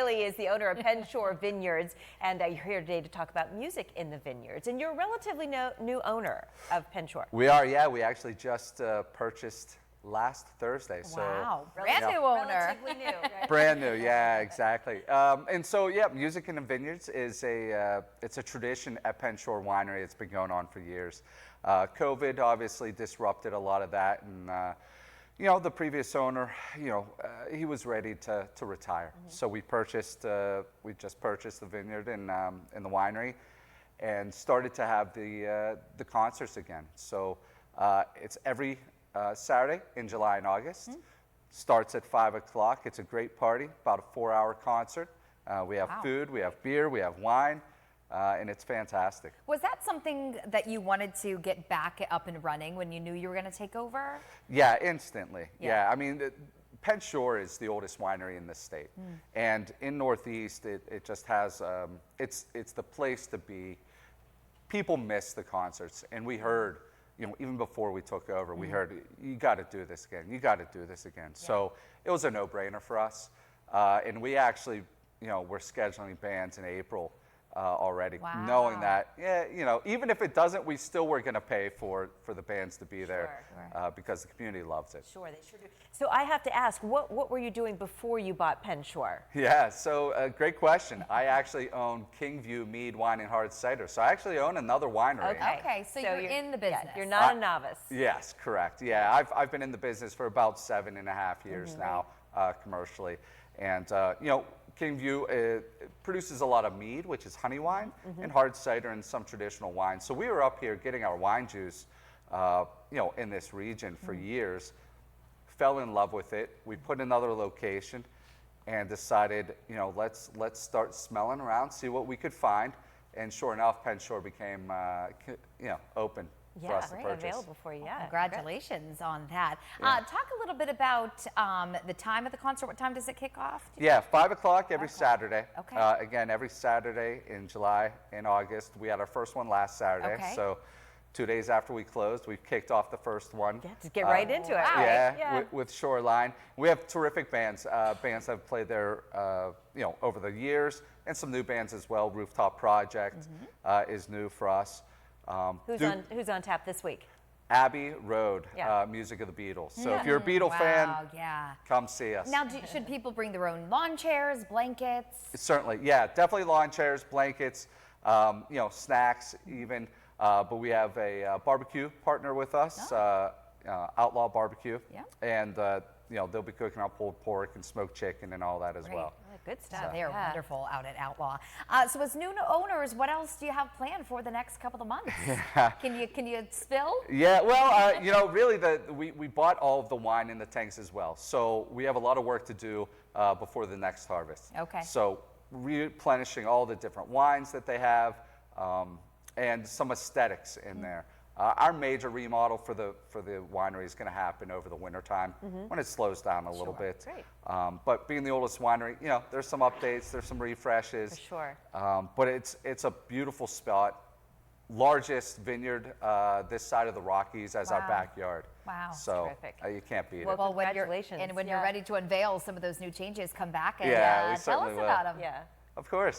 Neely is the owner of Penn Vineyards, and you're here today to talk about music in the vineyards. And you're a relatively new owner of Penn. We are, yeah. We actually just purchased last Thursday. So, wow, brand new owner. Relatively new. Right? Brand new, yeah, exactly. And so, yeah, music in the vineyards is it's a tradition at Penn Winery. It's been going on for years. COVID obviously disrupted a lot of that, and the previous owner, he was ready to retire. Mm-hmm. So we just purchased the vineyard in the winery, and started to have the concerts again. So it's every Saturday in July and August. Mm-hmm. Starts at 5 o'clock. It's a great party, about a 4-hour concert. We have food, we have beer, we have wine, and it's fantastic. Was that something that you wanted to get back up and running when you knew you were going to take over? Yeah, instantly. Yeah, I mean, Penn is the oldest winery in the state. Mm. And in Northeast, it just has, it's the place to be. People miss the concerts, and we heard, even before we took over, we heard, you got to do this again. You got to do this again. Yeah. So it was a no-brainer for us. And we actually, we're scheduling bands in April already, knowing that, even if it doesn't, we still were going to pay for the bands to be there because the community loves it. Sure, they sure do. So I have to ask, what were you doing before you bought Penn? Yeah, so great question. I actually own Kingview Mead Wine and Hard Cider. So I actually own another winery. Okay, so you're in the business. Yeah, you're not a novice. Yes, correct. Yeah, I've been in the business for about 7.5 years now, commercially. And, Kingview produces a lot of mead, which is honey wine, and hard cider and some traditional wine. So we were up here getting our wine juice, in this region for years, fell in love with it. We put another location and decided, let's start smelling around, see what we could find. And sure enough, Penn became, open. Yeah, available for you. Yeah, congratulations on that. Yeah. Talk a little bit about the time of the concert. What time does it kick off? Yeah, 5 o'clock every Saturday. Okay. Again, every Saturday in July and August. We had our first one last Saturday. Okay. So 2 days after we closed, we kicked off the first one. Yeah, to get right into it. Wow. Yeah, with Shoreline. We have terrific bands. Bands that have played there, over the years, and some new bands as well. Rooftop Project is new for us. Who's on tap this week? Abbey Road, music of the Beatles. So if you're a Beatle fan, come see us. Now, should people bring their own lawn chairs, blankets? Certainly, yeah, definitely lawn chairs, blankets, snacks even. But we have a barbecue partner with us, Outlaw Barbecue, and they'll be cooking up pulled pork and smoked chicken and all that as well. Good stuff. So they are wonderful out at Outlaw. So as new owners, what else do you have planned for the next couple of months? Yeah. Can you spill? Yeah, well, really, we bought all of the wine in the tanks as well. So we have a lot of work to do before the next harvest. Okay. So replenishing all the different wines that they have, and some aesthetics in there. Our major remodel for the winery is going to happen over the wintertime when it slows down a little bit. Great. But being the oldest winery, there's some updates, there's some refreshes. For sure. But it's a beautiful spot. Largest vineyard this side of the Rockies as our backyard. Wow. So terrific. You can't beat it. Well, congratulations. When you're ready to unveil some of those new changes, come back and we tell us will. about them. Yeah. Of course.